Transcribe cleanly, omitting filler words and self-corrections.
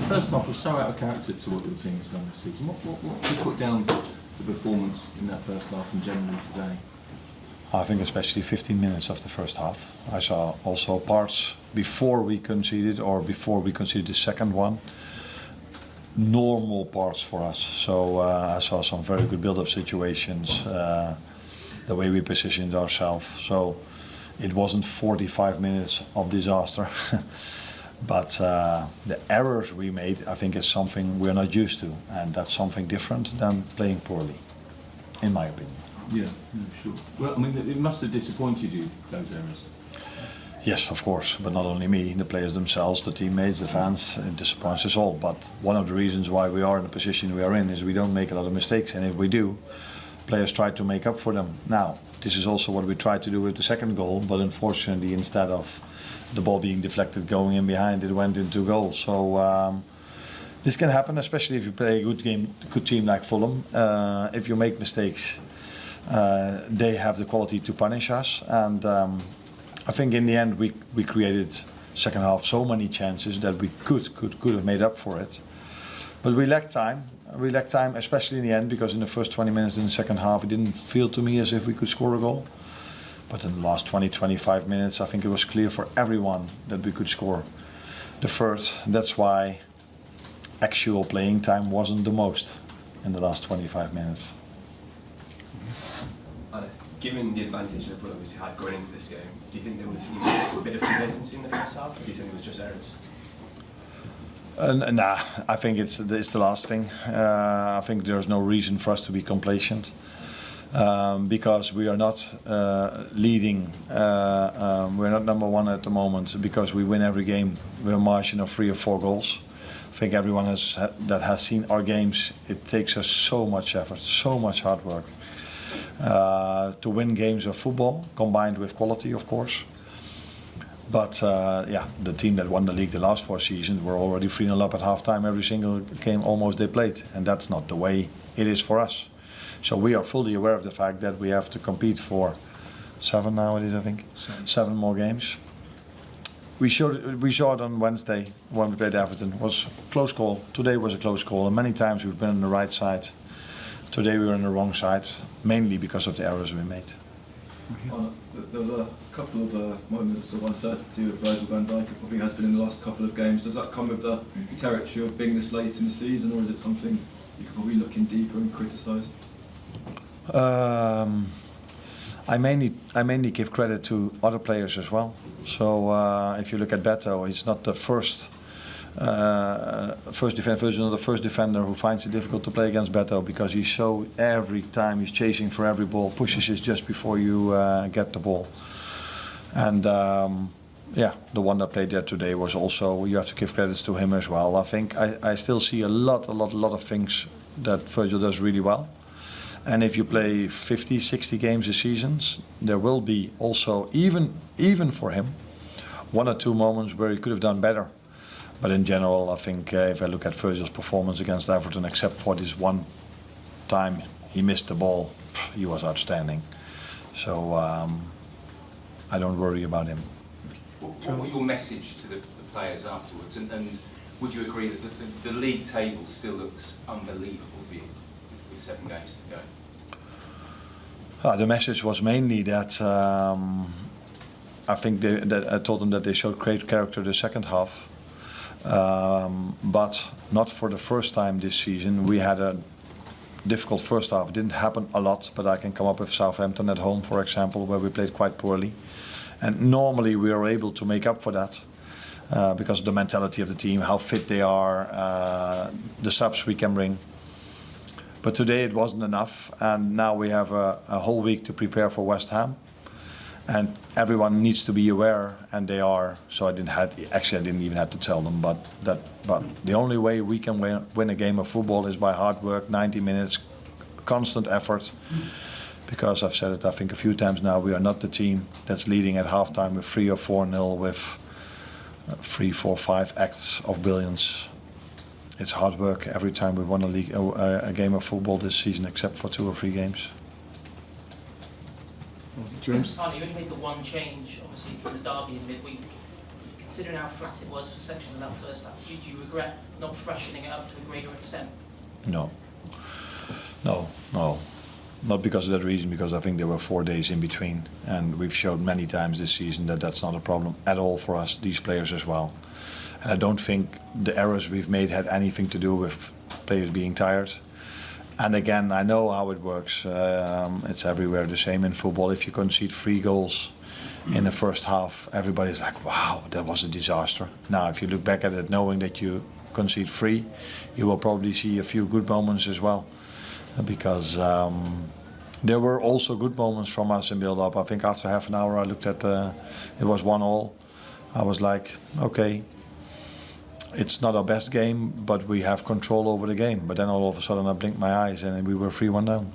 first half was so out of character to what your team has done this season. What do you put down the performance in that first half and generally today? I think especially 15 minutes of the first half. I saw also parts before we conceded or before we conceded the second one. Normal parts for us. So I saw some very good build-up situations, the way we positioned ourselves. So it wasn't 45 minutes of disaster. But the errors we made, I think, is something we're not used to. And that's something different than playing poorly, in my opinion. Yeah, sure. Well, I mean, it must have disappointed you, those errors. Yes, of course, but not only me, the players themselves, the teammates, the fans, it disappoints us all. But one of the reasons why we are in the position we are in is we don't make a lot of mistakes, and if we do, players try to make up for them. Now, this is also what we tried to do with the second goal, but unfortunately, instead of the ball being deflected going in behind, it went into goal. So this can happen, especially if you play a good team like Fulham. If you make mistakes, they have the quality to punish us, and I think in the end we created second half so many chances that we could have made up for it. But we lacked time. We lacked time, especially in the end, because in the first 20 minutes in the second half it didn't feel to me as if we could score a goal. But in the last 20-25 minutes I think it was clear for everyone that we could score the third. That's why actual playing time wasn't the most in the last 25 minutes. Given the advantage that Fulham obviously had going into this game, do you think there was a bit of complacency in the first half, or do you think it was just errors? Nah, I think it's the last thing. I think there's no reason for us to be complacent because we are not leading. We're not number one at the moment because we win every game with a margin of 3 or 4 goals. I think everyone that has seen our games, it takes us so much effort, so much hard work. To win games of football, combined with quality, of course. But yeah, the team that won the league the last 4 seasons were already 3-0 up at halftime every single game almost they played, and that's not the way it is for us. So we are fully aware of the fact that we have to compete for 7 now it is, I think, 7 more games. We saw it on Wednesday when we played Everton. It was a close call. Today was a close call, and many times we've been on the right side. Today we were on the wrong side, mainly because of the errors we made. There was a couple of moments of uncertainty with Virgil van Dijk. It probably has been in the last couple of games. Does that come with the territory of being this late in the season, or is it something you could probably look in deeper and criticise? I mainly give credit to other players as well. So if you look at Beto, he's not the first defender. Virgil is not the first defender who finds it difficult to play against Beto because he's so every time he's chasing for every ball, pushes it just before you get the ball. And yeah, the one that played there today was also, you have to give credits to him as well. I think I still see a lot of things that Virgil does really well. And if you play 50, 60 games a season, there will be also, even for him, 1 or 2 moments where he could have done better. But in general, I think if I look at Virgil's performance against Everton, except for this one time he missed the ball, he was outstanding. So I don't worry about him. What was your message to the players afterwards? And would you agree that the league table still looks unbelievable for you with 7 games to go? The message was mainly that I think that I told them that they showed great character the second half. But not for the first time this season. We had a difficult first half. It didn't happen a lot, but I can come up with Southampton at home, for example, where we played quite poorly. And normally we are able to make up for that because of the mentality of the team, how fit they are, the subs we can bring. But today it wasn't enough, and now we have a whole week to prepare for West Ham. And everyone needs to be aware, and they are. So I didn't even have to tell them. But the only way we can win a game of football is by hard work, 90 minutes, constant effort. Because I've said it, I think a few times now, we are not the team that's leading at halftime with 3 or 4-0 with 3, 4, 5 acts of brilliance. It's hard work every time we won a game of football this season, except for 2 or 3 games. James? Arne, you only made the one change, obviously, for the derby in midweek. considering how flat it was for sections of that first half, do you regret not freshening it up to a greater extent? No. Not because of that reason, because I think there were 4 days in between, and we've showed many times this season that that's not a problem at all for us, these players as well. And I don't think the errors we've made had anything to do with players being tired. And again, I know how it works. It's everywhere the same in football. If you concede 3 goals in the first half, everybody's like, wow, that was a disaster. Now, if you look back at it knowing that you concede 3, you will probably see a few good moments as well. Because there were also good moments from us in build-up. I think after half an hour I looked at it was 1-1. I was like, okay, it's not our best game, but we have control over the game. But then all of a sudden I blinked my eyes and we were 3-1 down.